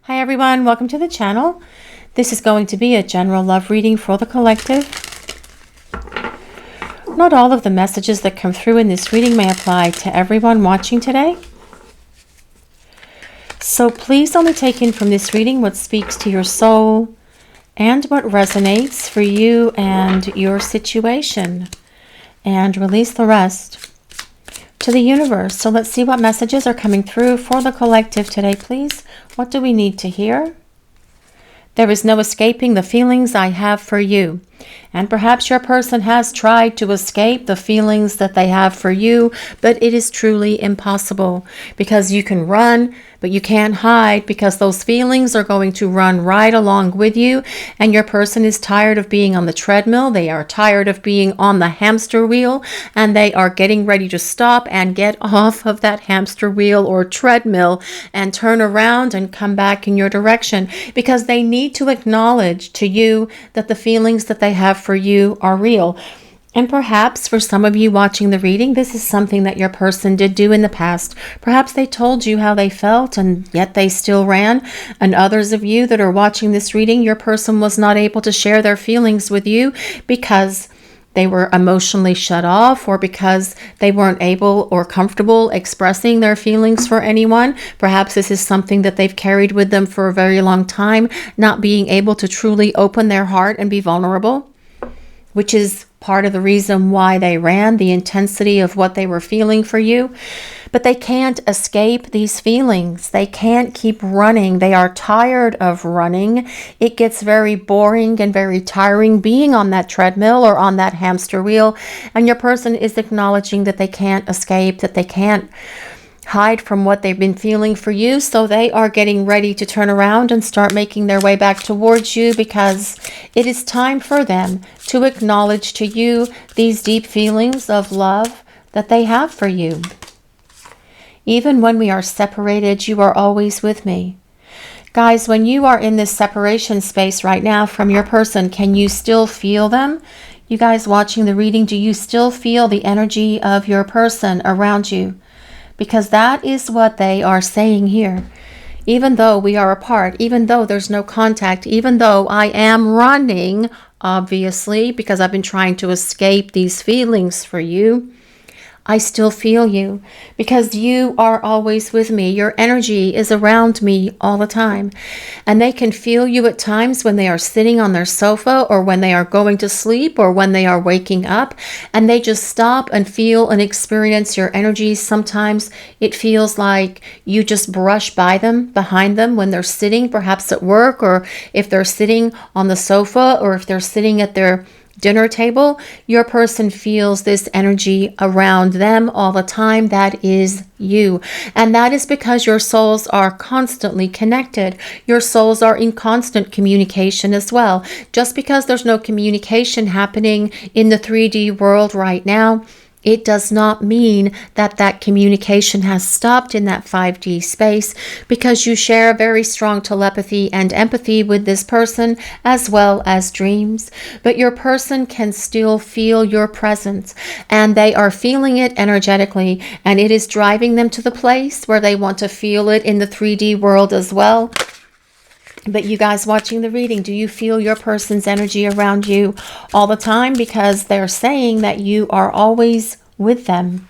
Hi everyone, welcome to the channel. This is going to be a general love reading for the collective. Not all of the messages that come through in this reading may apply to everyone watching today. So please only take in from this reading what speaks to your soul and what resonates for you and your situation, and release the rest to the universe. So let's see what messages are coming through for the collective today, please. What do we need to hear? There is no escaping the feelings I have for you. And perhaps your person has tried to escape the feelings that they have for you, but it is truly impossible, because you can run, but you can't hide, because those feelings are going to run right along with you. And your person is tired of being on the treadmill. They are tired of being on the hamster wheel, and they are getting ready to stop and get off of that hamster wheel or treadmill and turn around and come back in your direction, because they need to acknowledge to you that the feelings that they have for you are real. And perhaps for some of you watching the reading, this is something that your person did do in the past. Perhaps they told you how they felt and yet they still ran. And others of you that are watching this reading, your person was not able to share their feelings with you because they were emotionally shut off, or because they weren't able or comfortable expressing their feelings for anyone. Perhaps this is something that they've carried with them for a very long time, not being able to truly open their heart and be vulnerable, which is part of the reason why they ran, the intensity of what they were feeling for you. But they can't escape these feelings. They can't keep running. They are tired of running. It gets very boring and very tiring being on that treadmill or on that hamster wheel. And your person is acknowledging that they can't escape, that they can't hide from what they've been feeling for you. So they are getting ready to turn around and start making their way back towards you, because it is time for them to acknowledge to you these deep feelings of love that they have for you. Even when we are separated, you are always with me. Guys, when you are in this separation space right now from your person, can you still feel them? You guys watching the reading, do you still feel the energy of your person around you? Because that is what they are saying here. Even though we are apart, even though there's no contact, even though I am running, obviously, because I've been trying to escape these feelings for you, I still feel you, because you are always with me. Your energy is around me all the time. And they can feel you at times when they are sitting on their sofa, or when they are going to sleep, or when they are waking up, and they just stop and feel and experience your energy. Sometimes it feels like you just brush by them, behind them, when they're sitting, perhaps at work, or if they're sitting on the sofa, or if they're sitting at their dinner table. Your person feels this energy around them all the time. That is you. And that is because your souls are constantly connected. Your souls are in constant communication as well. Just because there's no communication happening in the 3D world right now, it does not mean that that communication has stopped in that 5D space, because you share very strong telepathy and empathy with this person, as well as dreams. But your person can still feel your presence, and they are feeling it energetically, and it is driving them to the place where they want to feel it in the 3D world as well. But you guys watching the reading, do you feel your person's energy around you all the time? Because they're saying that you are always with them.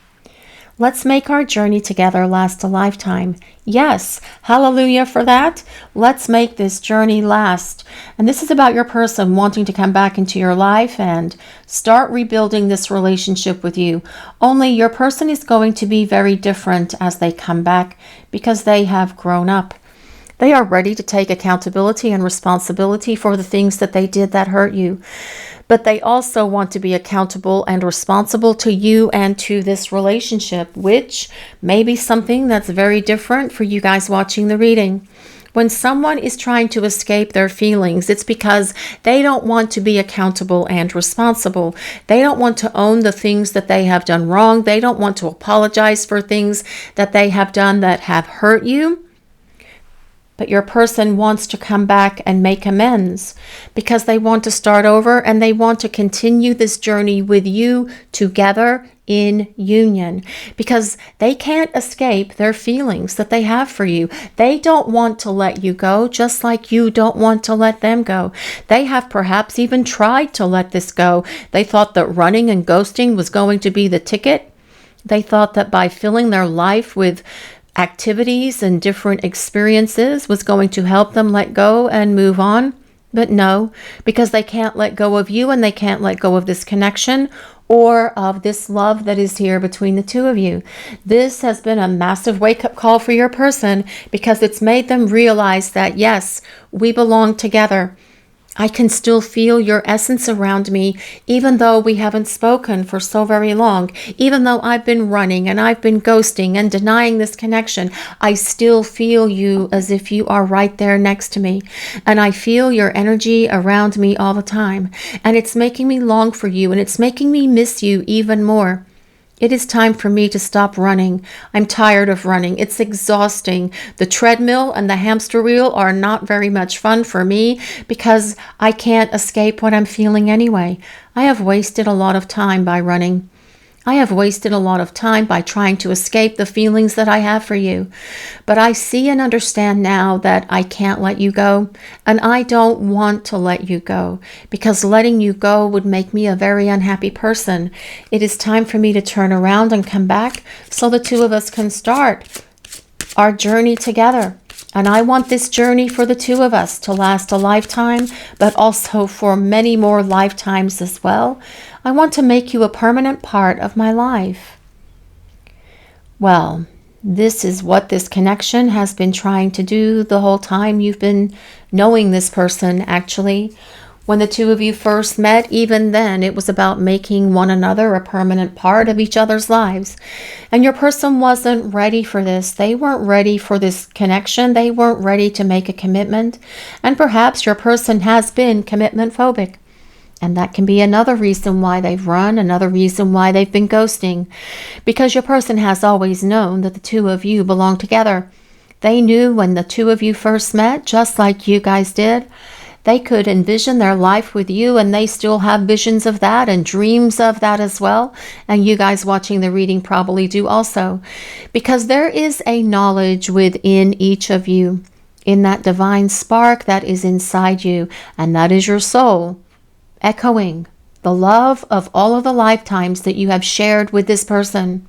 Let's make our journey together last a lifetime. Yes, hallelujah for that. Let's make this journey last. And this is about your person wanting to come back into your life and start rebuilding this relationship with you. Only your person is going to be very different as they come back, because they have grown up. They are ready to take accountability and responsibility for the things that they did that hurt you. But they also want to be accountable and responsible to you and to this relationship, which may be something that's very different for you guys watching the reading. When someone is trying to escape their feelings, it's because they don't want to be accountable and responsible. They don't want to own the things that they have done wrong. They don't want to apologize for things that they have done that have hurt you. but your person wants to come back and make amends because they want to start over and they want to continue this journey with you together in union, because they can't escape their feelings that they have for you. They don't want to let you go, just like you don't want to let them go. They have perhaps even tried to let this go. They thought that running and ghosting was going to be the ticket. They thought that by filling their life with activities and different experiences was going to help them let go and move on. But no, because they can't let go of you and they can't let go of this connection or of this love that is here between the two of you. This has been a massive wake-up call for your person, because it's made them realize that, yes, we belong together. I can still feel your essence around me, even though we haven't spoken for so very long. Even though I've been running and I've been ghosting and denying this connection, I still feel you as if you are right there next to me. And I feel your energy around me all the time. And it's making me long for you, and it's making me miss you even more. It is time for me to stop running. I'm tired of running. It's exhausting. The treadmill and the hamster wheel are not very much fun for me because I can't escape what I'm feeling anyway. I have wasted a lot of time by running. I have wasted a lot of time by trying to escape the feelings that I have for you. But I see and understand now that I can't let you go, and I don't want to let you go, because letting you go would make me a very unhappy person. It is time for me to turn around and come back so the two of us can start our journey together. And I want this journey for the two of us to last a lifetime, but also for many more lifetimes as well. I want to make you a permanent part of my life. Well, this is what this connection has been trying to do the whole time you've been knowing this person, actually. When the two of you first met, even then, it was about making one another a permanent part of each other's lives. And your person wasn't ready for this. They weren't ready for this connection. They weren't ready to make a commitment. And perhaps your person has been commitment phobic. And that can be another reason why they've run, another reason why they've been ghosting. Because your person has always known that the two of you belong together. They knew when the two of you first met, just like you guys did, they could envision their life with you, and they still have visions of that and dreams of that as well. And you guys watching the reading probably do also, because there is a knowledge within each of you, in that divine spark that is inside you, and that is your soul, echoing the love of all of the lifetimes that you have shared with this person.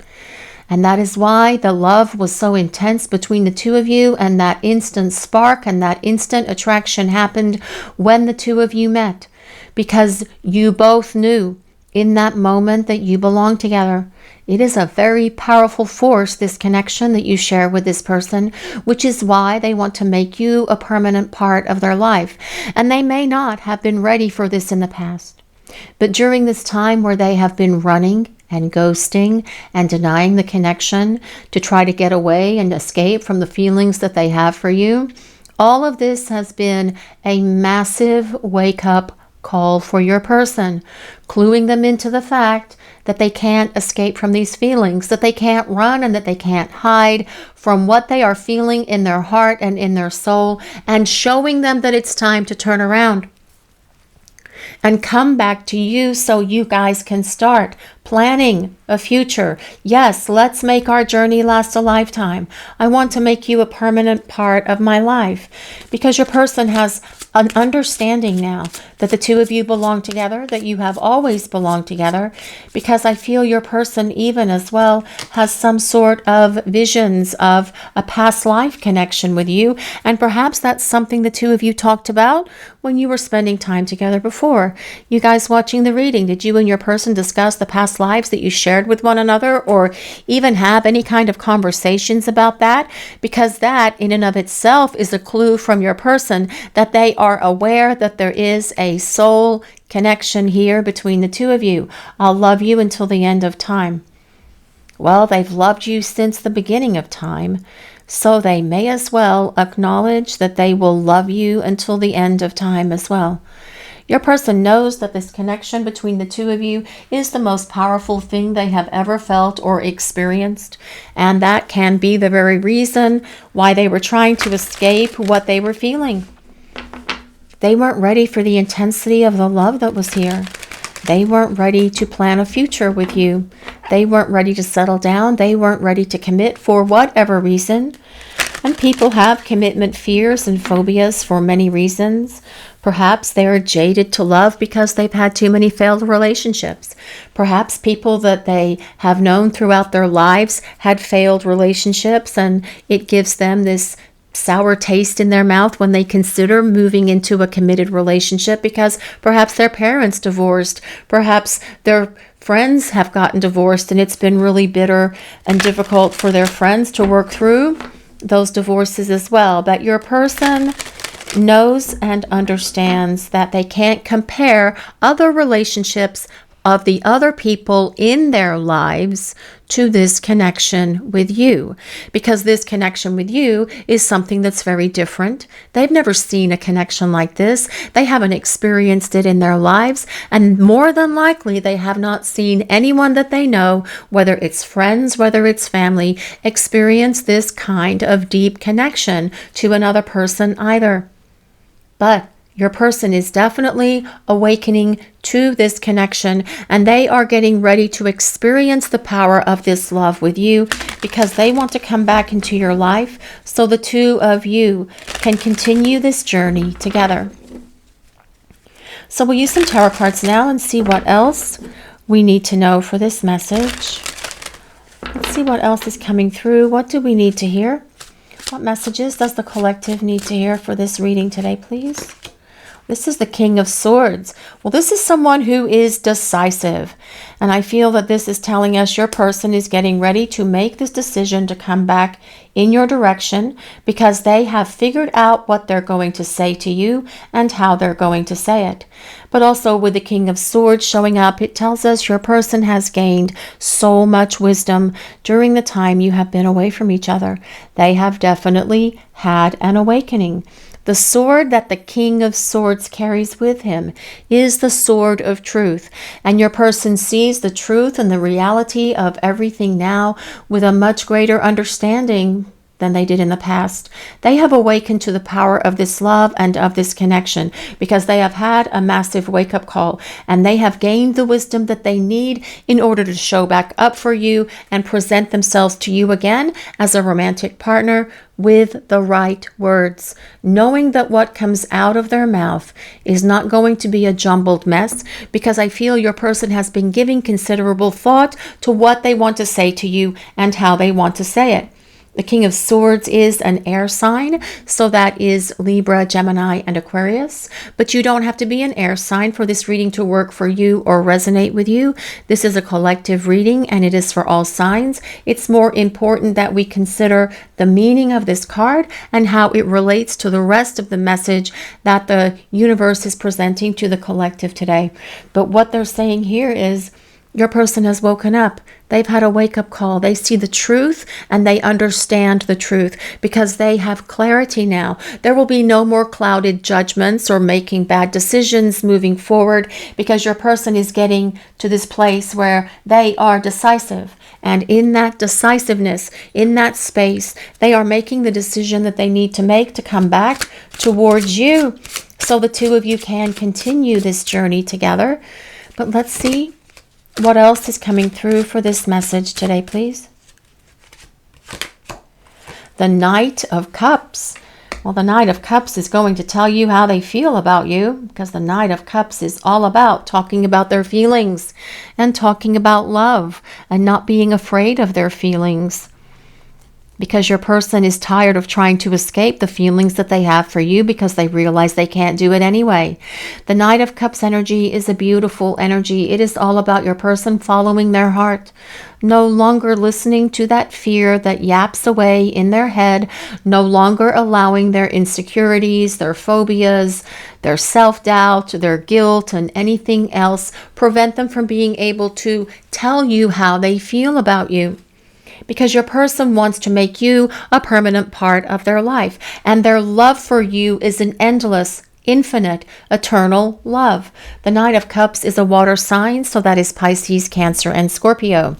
And that is why the love was so intense between the two of you, and that instant spark and that instant attraction happened when the two of you met, because you both knew in that moment that you belong together. It is a very powerful force, this connection that you share with this person, which is why they want to make you a permanent part of their life. And they may not have been ready for this in the past. But during this time where they have been running and ghosting and denying the connection to try to get away and escape from the feelings that they have for you, all of this has been a massive wake-up call for your person, cluing them into the fact that they can't escape from these feelings, that they can't run and that they can't hide from what they are feeling in their heart and in their soul, and showing them that it's time to turn around and come back to you so you guys can start planning a future. Yes, let's make our journey last a lifetime. I want to make you a permanent part of my life, because your person has an understanding now that the two of you belong together, that you have always belonged together, because I feel your person even as well has some sort of visions of a past life connection with you. And perhaps that's something the two of you talked about when you were spending time together before. You guys watching the reading, did you and your person discuss the past lives that you shared with one another, or even have any kind of conversations about that? Because that in and of itself is a clue from your person that they are aware that there is a soul connection here between the two of you. I'll love you until the end of time. Well, they've loved you since the beginning of time, so they may as well acknowledge that they will love you until the end of time as well. Your person knows that this connection between the two of you is the most powerful thing they have ever felt or experienced. And that can be the very reason why they were trying to escape what they were feeling. They weren't ready for the intensity of the love that was here. They weren't ready to plan a future with you. They weren't ready to settle down. They weren't ready to commit for whatever reason. And people have commitment fears and phobias for many reasons. Perhaps they are jaded to love because they've had too many failed relationships. Perhaps people that they have known throughout their lives had failed relationships, and it gives them this sour taste in their mouth when they consider moving into a committed relationship, because perhaps their parents divorced, perhaps their friends have gotten divorced, and it's been really bitter and difficult for their friends to work through those divorces as well. But your person knows and understands that they can't compare other relationships of the other people in their lives to this connection with you, because this connection with you is something that's very different. They've never seen a connection like this. They haven't experienced it in their lives, and more than likely they have not seen anyone that they know, whether it's friends, whether it's family, experience this kind of deep connection to another person either. But your person is definitely awakening to this connection, and they are getting ready to experience the power of this love with you, because they want to come back into your life so the two of you can continue this journey together. So we'll use some tarot cards now and see what else we need to know for this message. Let's see what else is coming through. What do we need to hear? What messages does the collective need to hear for this reading today, please? This is the King of Swords. Well, this is someone who is decisive. And I feel that this is telling us your person is getting ready to make this decision to come back in your direction, because they have figured out what they're going to say to you and how they're going to say it. But also with the King of Swords showing up, it tells us your person has gained so much wisdom during the time you have been away from each other. They have definitely had an awakening. The sword that the King of Swords carries with him is the sword of truth. And your person sees the truth and the reality of everything now with a much greater understanding than they did in the past. They have awakened to the power of this love and of this connection, because they have had a massive wake-up call, and they have gained the wisdom that they need in order to show back up for you and present themselves to you again as a romantic partner with the right words, knowing that what comes out of their mouth is not going to be a jumbled mess, because I feel your person has been giving considerable thought to what they want to say to you and how they want to say it. The King of Swords is an air sign, so that is Libra, Gemini, and Aquarius. But you don't have to be an air sign for this reading to work for you or resonate with you. This is a collective reading, and it is for all signs. It's more important that we consider the meaning of this card and how it relates to the rest of the message that the universe is presenting to the collective today. But what they're saying here is, your person has woken up. They've had a wake-up call. They see the truth and they understand the truth, because they have clarity now. There will be no more clouded judgments or making bad decisions moving forward, because your person is getting to this place where they are decisive. And in that decisiveness, in that space, they are making the decision that they need to make to come back towards you, so the two of you can continue this journey together. But let's see what else is coming through for this message today, please? The Knight of Cups. Well, the Knight of Cups is going to tell you how they feel about you, because the Knight of Cups is all about talking about their feelings and talking about love and not being afraid of their feelings, because your person is tired of trying to escape the feelings that they have for you, because they realize they can't do it anyway. The Knight of Cups energy is a beautiful energy. It is all about your person following their heart, no longer listening to that fear that yaps away in their head, no longer allowing their insecurities, their phobias, their self-doubt, their guilt, and anything else prevent them from being able to tell you how they feel about you. Because your person wants to make you a permanent part of their life, and their love for you is an endless, infinite, eternal love. The Knight of Cups is a water sign, so that is Pisces, Cancer, and Scorpio.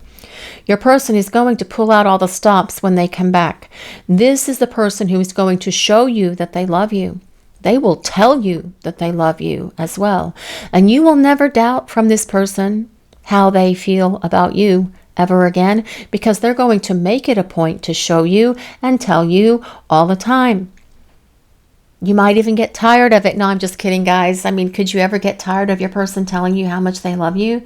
Your person is going to pull out all the stops when they come back. This is the person who is going to show you that they love you. They will tell you that they love you as well. And you will never doubt from this person how they feel about you ever again, because they're going to make it a point to show you and tell you all the time. You might even get tired of it. No, I'm just kidding, guys. I mean, could you ever get tired of your person telling you how much they love you?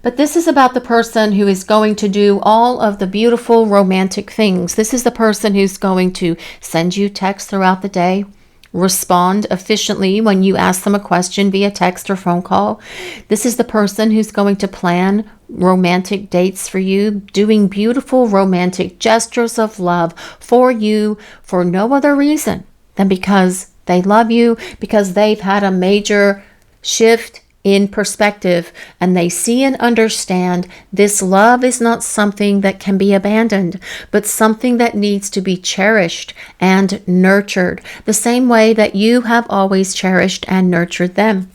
But this is about the person who is going to do all of the beautiful romantic things. This is the person who's going to send you texts throughout the day, respond efficiently when you ask them a question via text or phone call. This is the person who's going to plan romantic dates for you, doing beautiful romantic gestures of love for you for no other reason than because they love you, because they've had a major shift in perspective and they see and understand this love is not something that can be abandoned, but something that needs to be cherished and nurtured the same way that you have always cherished and nurtured them.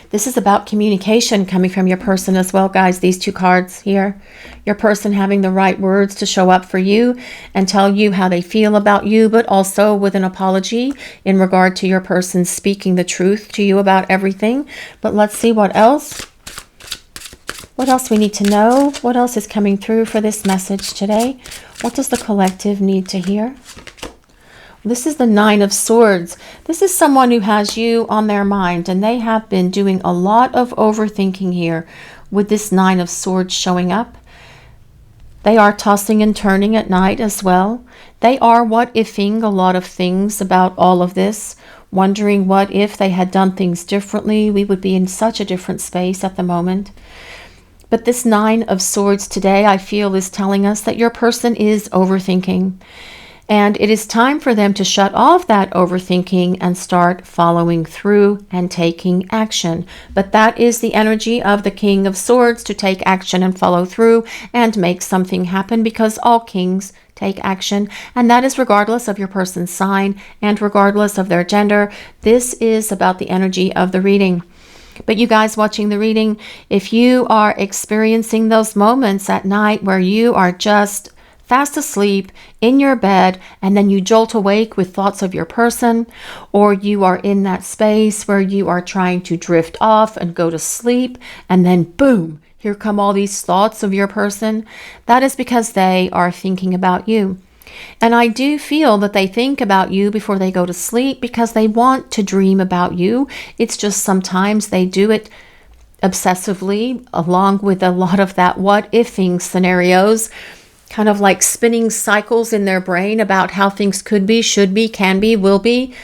This is about communication coming from your person as well, guys. These two cards here. Your person having the right words to show up for you and tell you how they feel about you, but also with an apology in regard to your person speaking the truth to you about everything. But let's see what else. What else we need to know? What else is coming through for this message today? What does the collective need to hear? This is the Nine of Swords. This is someone who has you on their mind, and they have been doing a lot of overthinking here with this Nine of Swords showing up. They are tossing and turning at night as well. They are what-ifing a lot of things about all of this, wondering what if they had done things differently. We would be in such a different space at the moment. But this Nine of Swords today, I feel, is telling us that your person is overthinking. And it is time for them to shut off that overthinking and start following through and taking action. But that is the energy of the King of Swords, to take action and follow through and make something happen, because all kings take action. And that is regardless of your person's sign and regardless of their gender. This is about the energy of the reading. But you guys watching the reading, if you are experiencing those moments at night where you are just fast asleep in your bed and then you jolt awake with thoughts of your person, or you are in that space where you are trying to drift off and go to sleep and then boom, here come all these thoughts of your person, that is because they are thinking about you. And I do feel that they think about you before they go to sleep because they want to dream about you. It's just sometimes they do it obsessively, along with a lot of that what-ifing scenarios, kind of like spinning cycles in their brain about how things could be, should be, can be, will be.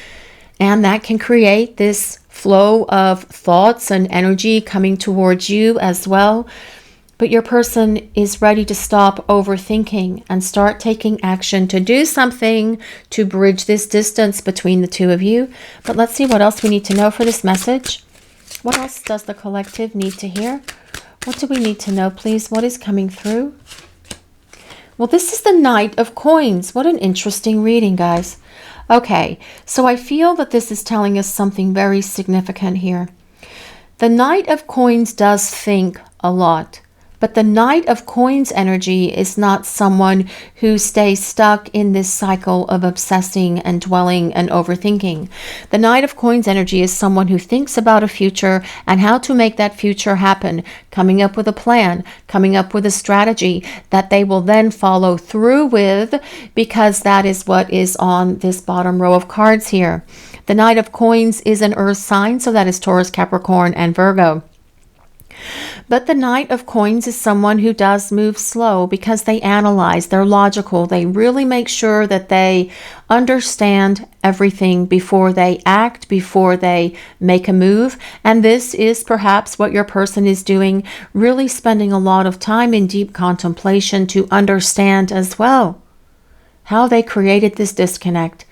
And that can create this flow of thoughts and energy coming towards you as well. But your person is ready to stop overthinking and start taking action to do something to bridge this distance between the two of you. But let's see what else we need to know for this message. What else does the collective need to hear? What do we need to know, please? What is coming through? Well, this is the Knight of Coins. What an interesting reading, guys. Okay, so I feel that this is telling us something very significant here. The Knight of Coins does think a lot. But the Knight of Coins energy is not someone who stays stuck in this cycle of obsessing and dwelling and overthinking. The Knight of Coins energy is someone who thinks about a future and how to make that future happen, coming up with a plan, coming up with a strategy that they will then follow through with, because that is what is on this bottom row of cards here. The Knight of Coins is an earth sign, so that is Taurus, Capricorn, and Virgo. But the Knight of Coins is someone who does move slow because they analyze, they're logical, they really make sure that they understand everything before they act, before they make a move. And this is perhaps what your person is doing, really spending a lot of time in deep contemplation to understand as well how they created this disconnect.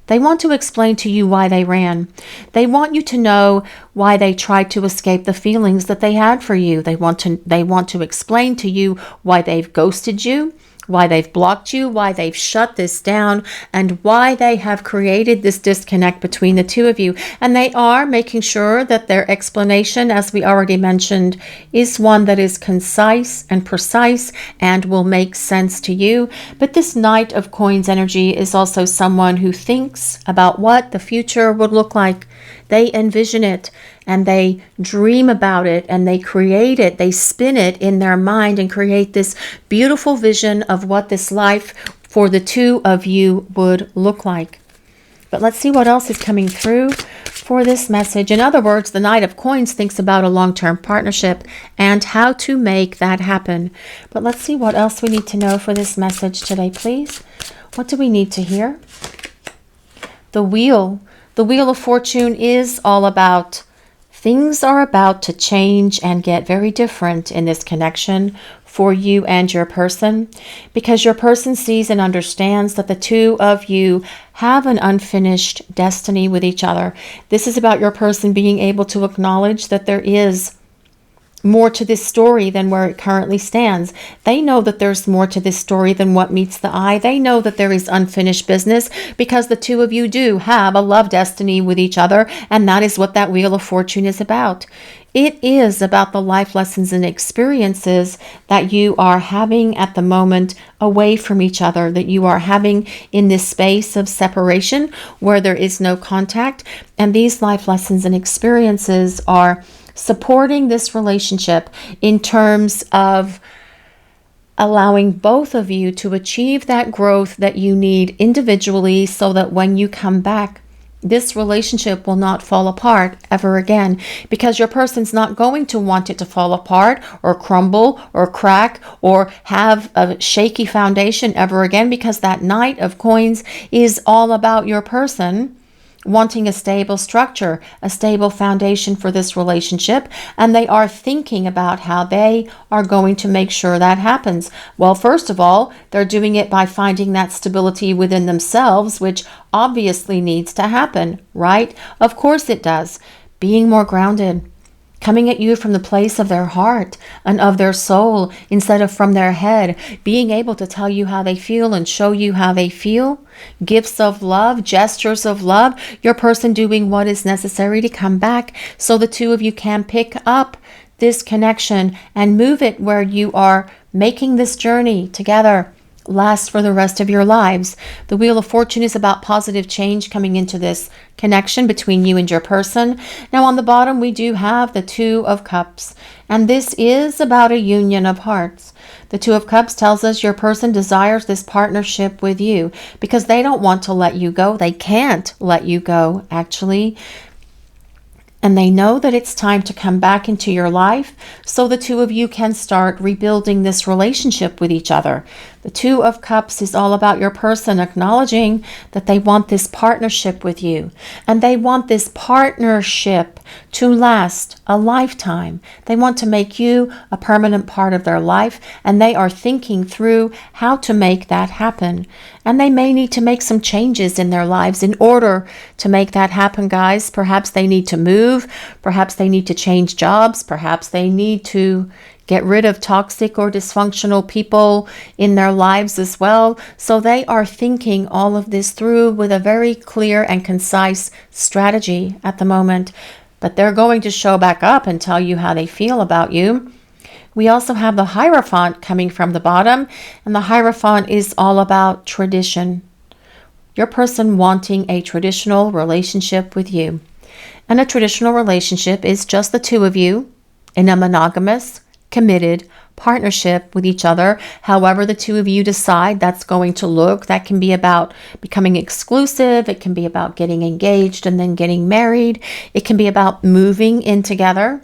They want to explain to you why they ran. They want you to know why they tried to escape the feelings that they had for you. They want to explain to you why they've ghosted you, why they've blocked you, why they've shut this down, and why they have created this disconnect between the two of you. And they are making sure that their explanation, as we already mentioned, is one that is concise and precise and will make sense to you. But this Knight of Coins energy is also someone who thinks about what the future would look like. They envision it and they dream about it and they create it. They spin it in their mind and create this beautiful vision of what this life for the two of you would look like. But let's see what else is coming through for this message. In other words, the Knight of Coins thinks about a long-term partnership and how to make that happen. But let's see what else we need to know for this message today, please. What do we need to hear? The Wheel. The Wheel of Fortune is all about things are about to change and get very different in this connection for you and your person, because your person sees and understands that the two of you have an unfinished destiny with each other. This is about your person being able to acknowledge that there is more to this story than where it currently stands. They know that there's more to this story than what meets the eye. They know that there is unfinished business because the two of you do have a love destiny with each other, and that is what that Wheel of Fortune is about. It is about the life lessons and experiences that you are having at the moment away from each other, that you are having in this space of separation where there is no contact. And these life lessons and experiences are supporting this relationship in terms of allowing both of you to achieve that growth that you need individually, so that when you come back, this relationship will not fall apart ever again, because your person's not going to want it to fall apart or crumble or crack or have a shaky foundation ever again, because that Knight of Coins is all about your person wanting a stable structure, a stable foundation for this relationship, and they are thinking about how they are going to make sure that happens. Well, first of all, they're doing it by finding that stability within themselves, which obviously needs to happen, right? Of course it does. Being more grounded, coming at you from the place of their heart and of their soul instead of from their head, being able to tell you how they feel and show you how they feel, gifts of love, gestures of love, your person doing what is necessary to come back so the two of you can pick up this connection and move it where you are making this journey together last for the rest of your lives. The Wheel of Fortune is about positive change coming into this connection between you and your person. Now on the bottom we do have the Two of Cups, and this is about a union of hearts. The Two of Cups tells us your person desires this partnership with you because they don't want to let you go. They can't let you go, actually. And they know that it's time to come back into your life so the two of you can start rebuilding this relationship with each other. The Two of Cups is all about your person acknowledging that they want this partnership with you. And they want this partnership to last a lifetime. They want to make you a permanent part of their life. And they are thinking through how to make that happen. And they may need to make some changes in their lives in order to make that happen, guys. Perhaps they need to move. Perhaps they need to change jobs. Perhaps they need to get rid of toxic or dysfunctional people in their lives as well. So they are thinking all of this through with a very clear and concise strategy at the moment. But they're going to show back up and tell you how they feel about you. We also have the Hierophant coming from the bottom, and the Hierophant is all about tradition. Your person wanting a traditional relationship with you. And a traditional relationship is just the two of you in a monogamous, committed partnership with each other. However the two of you decide that's going to look. That can be about becoming exclusive. It can be about getting engaged and then getting married. It can be about moving in together.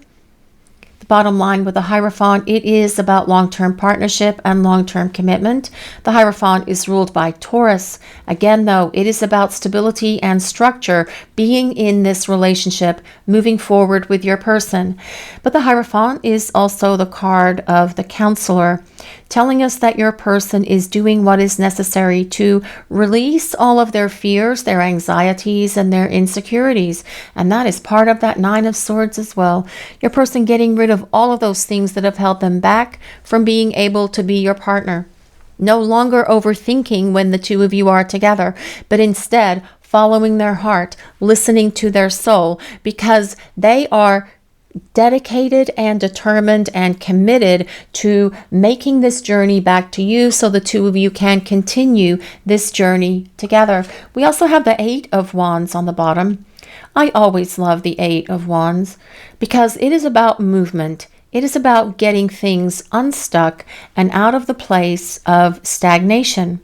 The bottom line with the Hierophant, it is about long-term partnership and long-term commitment. The Hierophant is ruled by Taurus. Again, though, it is about stability and structure, being in this relationship, moving forward with your person. But the Hierophant is also the card of the Counselor, telling us that your person is doing what is necessary to release all of their fears, their anxieties, and their insecurities. And that is part of that Nine of Swords as well. Your person getting rid of all of those things that have held them back from being able to be your partner. No longer overthinking when the two of you are together, but instead following their heart, listening to their soul, because they are dedicated and determined and committed to making this journey back to you so the two of you can continue this journey together. We also have the Eight of Wands on the bottom. I always love the Eight of Wands because it is about movement. It is about getting things unstuck and out of the place of stagnation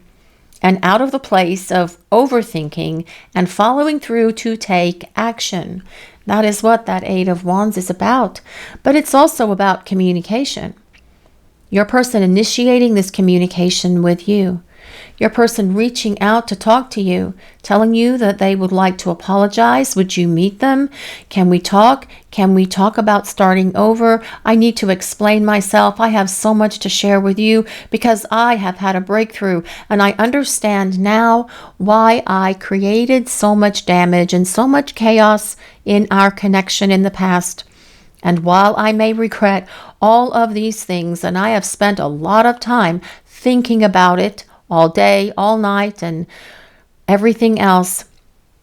and out of the place of overthinking and following through to take action. That is what that Eight of Wands is about. But it's also about communication. Your person initiating this communication with you. Your person reaching out to talk to you, telling you that they would like to apologize. Would you meet them? Can we talk? Can we talk about starting over? I need to explain myself. I have so much to share with you because I have had a breakthrough and I understand now why I created so much damage and so much chaos in our connection in the past. And while I may regret all of these things, and I have spent a lot of time thinking about it, all day, all night, and everything else,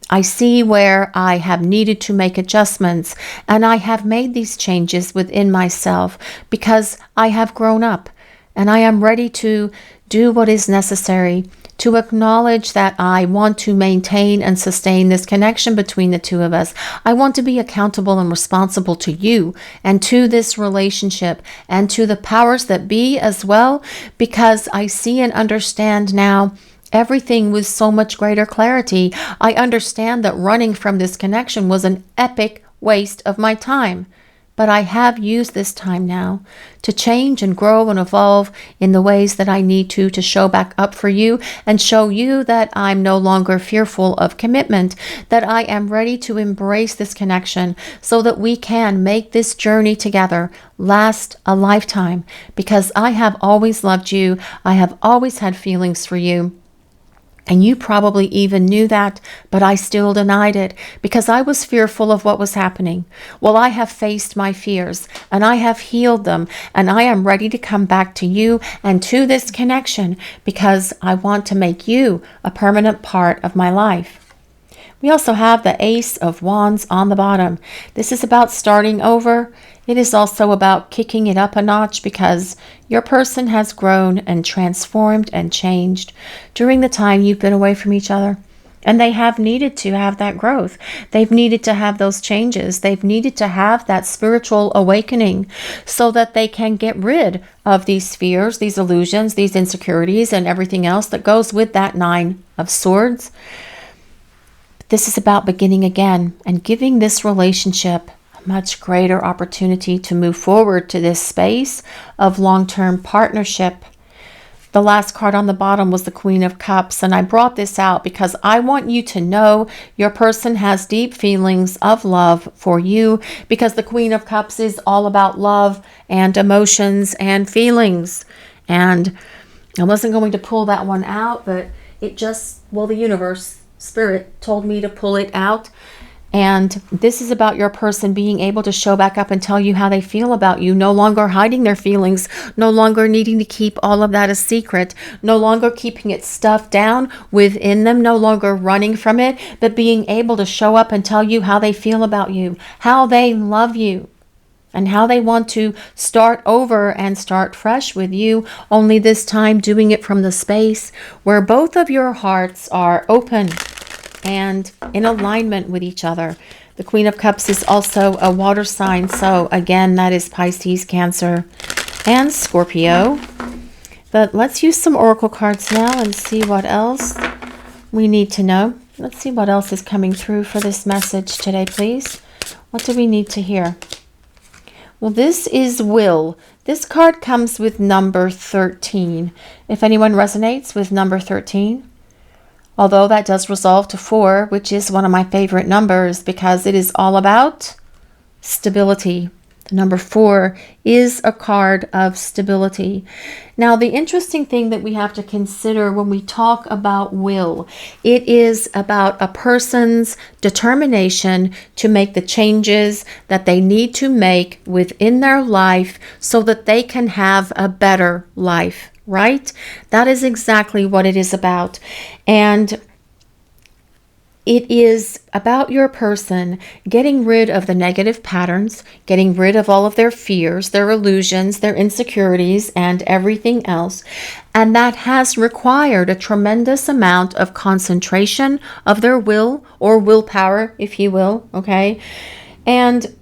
I see where I have needed to make adjustments, and I have made these changes within myself because I have grown up, and I am ready to do what is necessary to acknowledge that I want to maintain and sustain this connection between the two of us. I want to be accountable and responsible to you and to this relationship and to the powers that be as well, because I see and understand now everything with so much greater clarity. I understand that running from this connection was an epic waste of my time. But I have used this time now to change and grow and evolve in the ways that I need to show back up for you and show you that I'm no longer fearful of commitment, that I am ready to embrace this connection so that we can make this journey together last a lifetime, because I have always loved you. I have always had feelings for you. And you probably even knew that, but I still denied it because I was fearful of what was happening. Well, I have faced my fears and I have healed them, and I am ready to come back to you and to this connection because I want to make you a permanent part of my life. We also have the Ace of Wands on the bottom. This is about starting over. It is also about kicking it up a notch because your person has grown and transformed and changed during the time you've been away from each other. And they have needed to have that growth. They've needed to have those changes. They've needed to have that spiritual awakening so that they can get rid of these fears, these illusions, these insecurities, and everything else that goes with that Nine of Swords. This is about beginning again and giving this relationship a much greater opportunity to move forward to this space of long-term partnership. The last card on the bottom was the Queen of Cups, and I brought this out because I want you to know your person has deep feelings of love for you, because the Queen of Cups is all about love and emotions and feelings. And I wasn't going to pull that one out, but it just, well, the universe, Spirit told me to pull it out. And this is about your person being able to show back up and tell you how they feel about you, no longer hiding their feelings, no longer needing to keep all of that a secret, no longer keeping it stuffed down within them, no longer running from it, but being able to show up and tell you how they feel about you, how they love you, and how they want to start over and start fresh with you, only this time doing it from the space where both of your hearts are open and in alignment with each other. The Queen of Cups is also a water sign, so again, that is Pisces, Cancer, and Scorpio. But let's use some oracle cards now and see what else we need to know. Let's see what else is coming through for this message today, please. What do we need to hear? Well, this is Will. This card comes with number 13. If anyone resonates with number 13, although that does resolve to 4, which is one of my favorite numbers because it is all about stability. The number 4 is a card of stability. Now, the interesting thing that we have to consider when we talk about will, it is about a person's determination to make the changes that they need to make within their life so that they can have a better life. right? That is exactly what it is about. And it is about your person getting rid of the negative patterns, getting rid of all of their fears, their illusions, their insecurities, and everything else. And that has required a tremendous amount of concentration of their will, or willpower, if you will, okay? And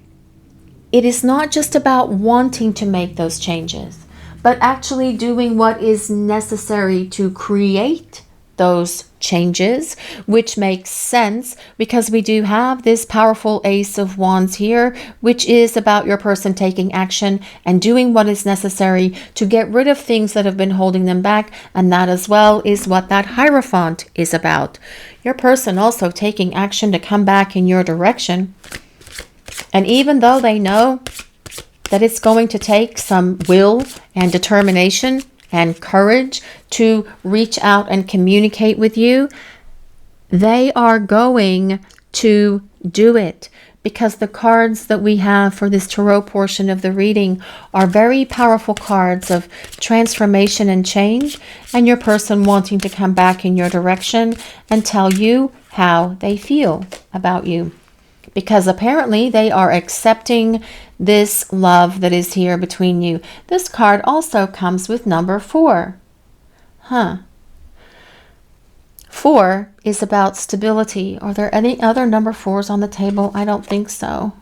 it is not just about wanting to make those changes, but actually doing what is necessary to create those changes, which makes sense because we do have this powerful Ace of Wands here, which is about your person taking action and doing what is necessary to get rid of things that have been holding them back. And that as well is what that Hierophant is about. Your person also taking action to come back in your direction. And even though they know that it's going to take some will and determination and courage to reach out and communicate with you, they are going to do it, because the cards that we have for this tarot portion of the reading are very powerful cards of transformation and change, and your person wanting to come back in your direction and tell you how they feel about you. Because apparently they are accepting this love that is here between you. This card also comes with number 4. 4 is about stability. Are there any other number 4s on the table? I don't think so.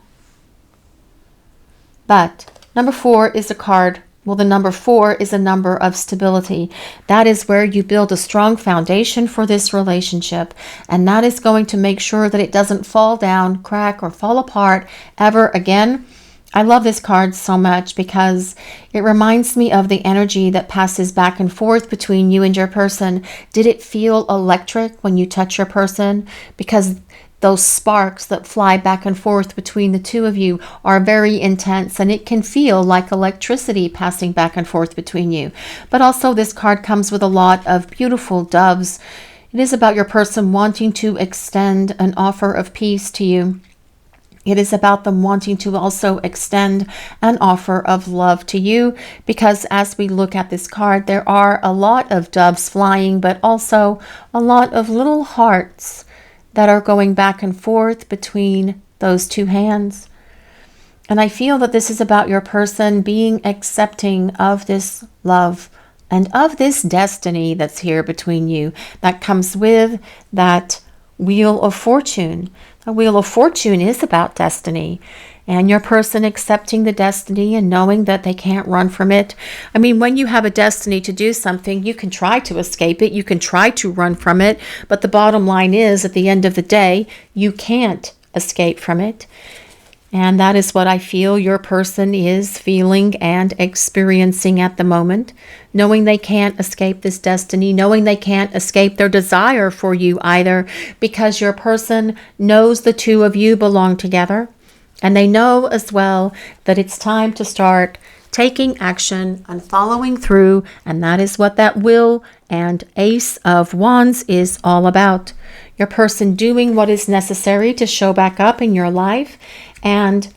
But number 4 is a card. Well, the number 4 is a number of stability. That is where you build a strong foundation for this relationship. And that is going to make sure that it doesn't fall down, crack, or fall apart ever again. I love this card so much because it reminds me of the energy that passes back and forth between you and your person. Did it feel electric when you touch your person? Because those sparks that fly back and forth between the two of you are very intense, and it can feel like electricity passing back and forth between you. But also this card comes with a lot of beautiful doves. It is about your person wanting to extend an offer of peace to you. It is about them wanting to also extend an offer of love to you, because as we look at this card, there are a lot of doves flying, but also a lot of little hearts that are going back and forth between those two hands. And I feel that this is about your person being accepting of this love and of this destiny that's here between you, that comes with that Wheel of Fortune. The Wheel of Fortune is about destiny, and your person accepting the destiny and knowing that they can't run from it. I mean, when you have a destiny to do something, you can try to escape it, you can try to run from it, but the bottom line is, at the end of the day, you can't escape from it. And that is what I feel your person is feeling and experiencing at the moment, knowing they can't escape this destiny, knowing they can't escape their desire for you either, because your person knows the two of you belong together. And they know as well that it's time to start taking action and following through. And that is what that Will and Ace of Wands is all about. Your person doing what is necessary to show back up in your life and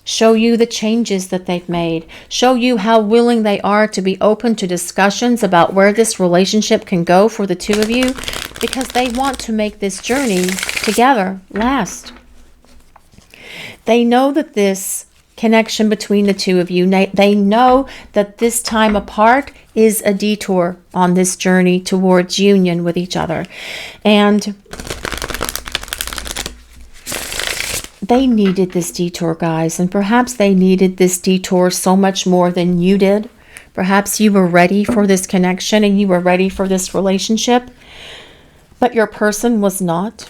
show you the changes that they've made. Show you how willing they are to be open to discussions about where this relationship can go for the two of you, because they want to make this journey together last. They know that this connection between the two of you, they know that this time apart is a detour on this journey towards union with each other. And they needed this detour, guys, and perhaps they needed this detour so much more than you did. Perhaps you were ready for this connection and you were ready for this relationship, but your person was not,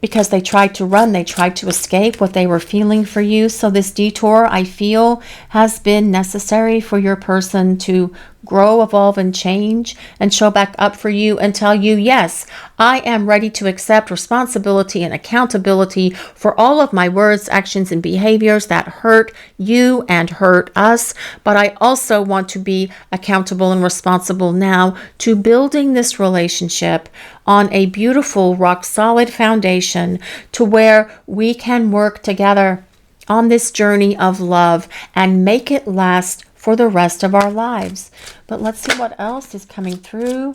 because they tried to run, they tried to escape what they were feeling for you. So this detour, I feel, has been necessary for your person to grow, evolve, and change, and show back up for you and tell you, yes, I am ready to accept responsibility and accountability for all of my words, actions, and behaviors that hurt you and hurt us. But I also want to be accountable and responsible now to building this relationship on a beautiful, rock-solid foundation to where we can work together on this journey of love and make it last for the rest of our lives. But let's see what else is coming through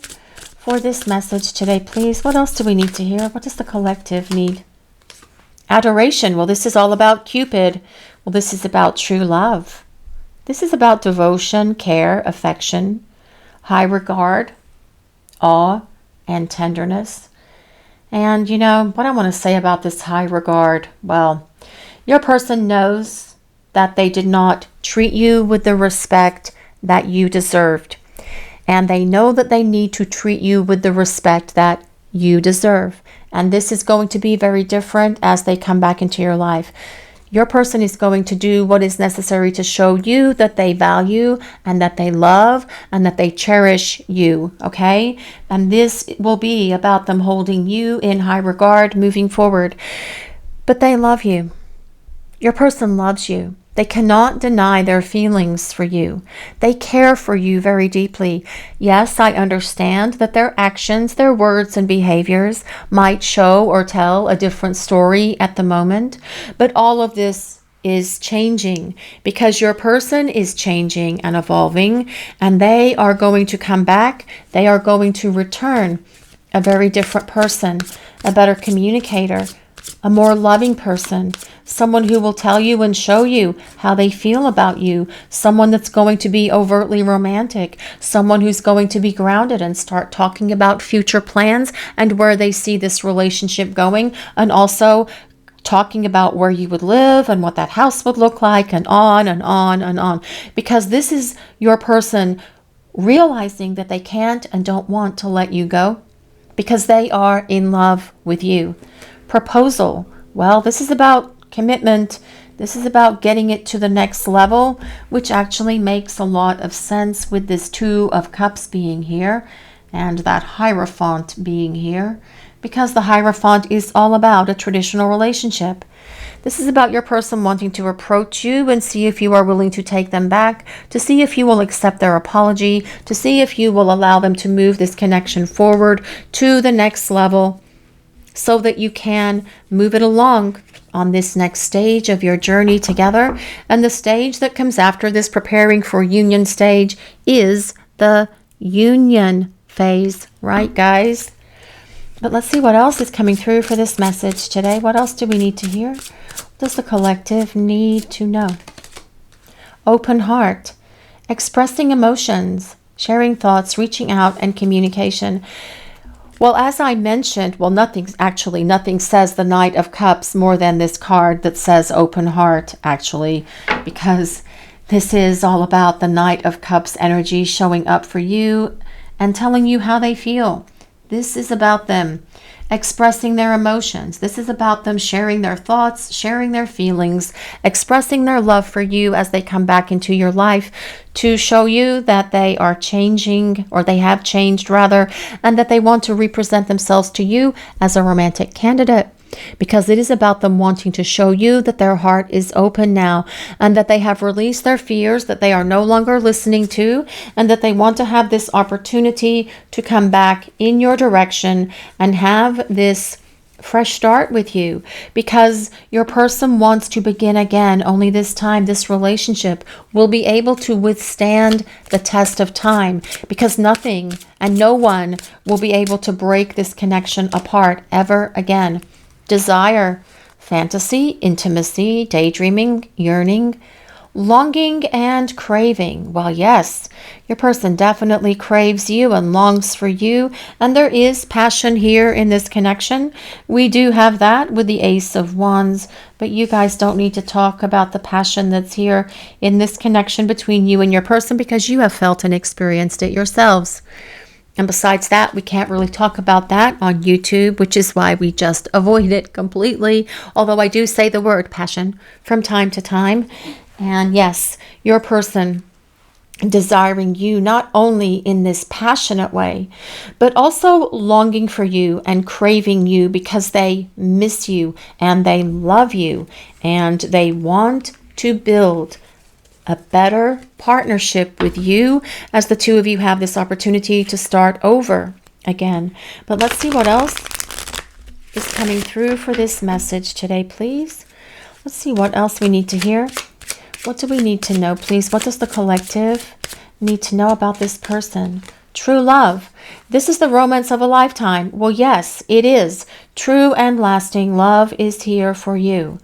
for this message today, please. What else do we need to hear? What does the collective need? Adoration. Well, this is all about Cupid. Well, this is about true love. This is about devotion, care, affection, high regard, awe, and tenderness. And you know, what I want to say about this high regard, well, your person knows that they did not treat you with the respect that you deserved. And they know that they need to treat you with the respect that you deserve. And this is going to be very different as they come back into your life. Your person is going to do what is necessary to show you that they value and that they love and that they cherish you, okay? And this will be about them holding you in high regard moving forward. But they love you. Your person loves you. They cannot deny their feelings for you. They care for you very deeply. Yes, I understand that their actions, their words and behaviors might show or tell a different story at the moment, but all of this is changing because your person is changing and evolving, and they are going to come back. They are going to return a very different person, a better communicator, a more loving person, someone who will tell you and show you how they feel about you, someone that's going to be overtly romantic, someone who's going to be grounded and start talking about future plans and where they see this relationship going, and also talking about where you would live and what that house would look like, and on and on and on. Because this is your person realizing that they can't and don't want to let you go because they are in love with you. Proposal. Well, this is about commitment. This is about getting it to the next level, which actually makes a lot of sense with this Two of Cups being here and that Hierophant being here, because the Hierophant is all about a traditional relationship. This is about your person wanting to approach you and see if you are willing to take them back, to see if you will accept their apology, to see if you will allow them to move this connection forward to the next level, so that you can move it along on this next stage of your journey together. And the stage that comes after this preparing for union stage is the union phase, right, guys? But let's see what else is coming through for this message today. What else do we need to hear? What does the collective need to know? Open heart, expressing emotions, sharing thoughts, reaching out, and communication. Well, as I mentioned, well, nothing says the Knight of Cups more than this card that says open heart, actually, because this is all about the Knight of Cups energy showing up for you and telling you how they feel. This is about them expressing their emotions. This is about them sharing their thoughts, sharing their feelings, expressing their love for you as they come back into your life to show you that they are changing, or they have changed rather, and that they want to represent themselves to you as a romantic candidate. Because it is about them wanting to show you that their heart is open now, and that they have released their fears that they are no longer listening to, and that they want to have this opportunity to come back in your direction and have this fresh start with you, because your person wants to begin again. Only this time this relationship will be able to withstand the test of time, because nothing and no one will be able to break this connection apart ever again. Desire, fantasy, intimacy, daydreaming, yearning, longing, and craving. Well, yes, your person definitely craves you and longs for you, and there is passion here in this connection. We do have that with the Ace of Wands, but you guys don't need to talk about the passion that's here in this connection between you and your person, because you have felt and experienced it yourselves. And besides that, we can't really talk about that on YouTube, which is why we just avoid it completely. Although I do say the word passion from time to time. And yes, your person desiring you not only in this passionate way, but also longing for you and craving you, because they miss you and they love you and they want to build a better partnership with you, as the two of you have this opportunity to start over again. But let's see what else is coming through for this message today, please. Let's see what else we need to hear. What do we need to know, please? What does the collective need to know about this person? True love. This is the romance of a lifetime. Well, yes, it is. True and lasting love is here for you.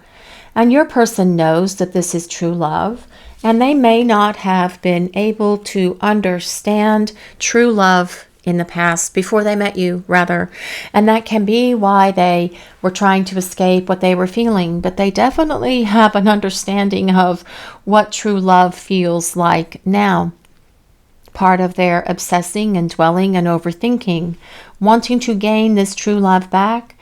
And your person knows that this is true love, and they may not have been able to understand true love in the past, before they met you, rather. And that can be why they were trying to escape what they were feeling. But they definitely have an understanding of what true love feels like now. Part of their obsessing and dwelling and overthinking, wanting to gain this true love back,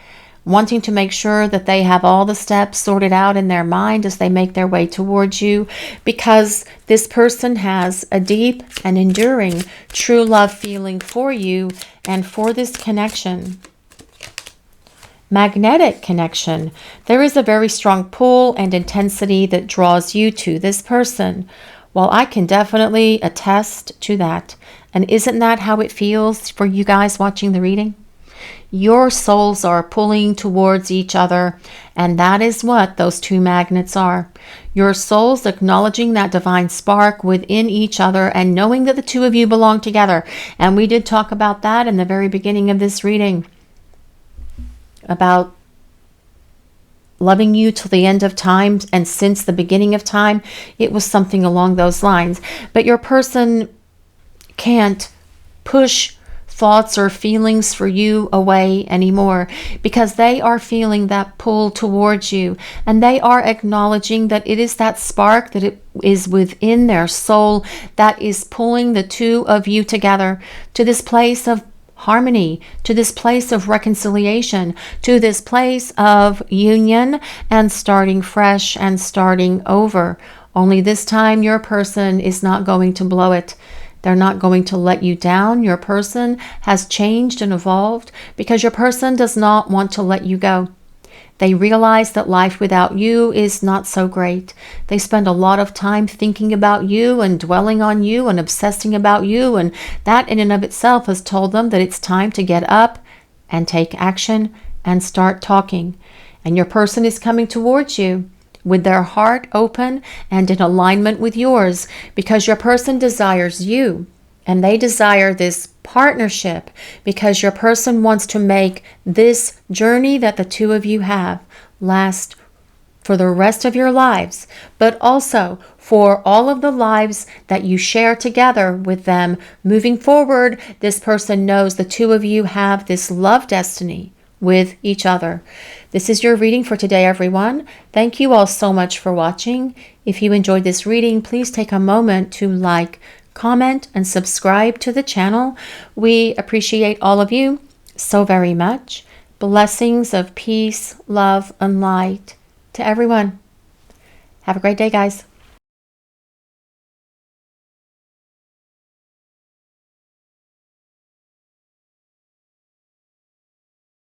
wanting to make sure that they have all the steps sorted out in their mind as they make their way towards you, because this person has a deep and enduring true love feeling for you and for this connection. Magnetic connection. There is a very strong pull and intensity that draws you to this person. Well, I can definitely attest to that. And isn't that how it feels for you guys watching the reading? Your souls are pulling towards each other, and that is what those two magnets are. Your souls acknowledging that divine spark within each other and knowing that the two of you belong together. And we did talk about that in the very beginning of this reading, about loving you till the end of time, and since the beginning of time, it was something along those lines. But your person can't push thoughts or feelings for you away anymore, because they are feeling that pull towards you, and they are acknowledging that it is that spark that it is within their soul that is pulling the two of you together to this place of harmony, to this place of reconciliation, to this place of union and starting fresh and starting over. Only this time your person is not going to blow it. They're not going to let you down. Your person has changed and evolved because your person does not want to let you go. They realize that life without you is not so great. They spend a lot of time thinking about you and dwelling on you and obsessing about you, and that in and of itself has told them that it's time to get up and take action and start talking. And your person is coming towards you with their heart open and in alignment with yours, because your person desires you, and they desire this partnership because your person wants to make this journey that the two of you have last for the rest of your lives, but also for all of the lives that you share together with them moving forward. This person knows the two of you have this love destiny with each other. This is your reading for today, everyone. Thank you all so much for watching. If you enjoyed this reading, please take a moment to like, comment, and subscribe to the channel. We appreciate all of you so very much. Blessings of peace, love, and light to everyone. Have a great day, guys.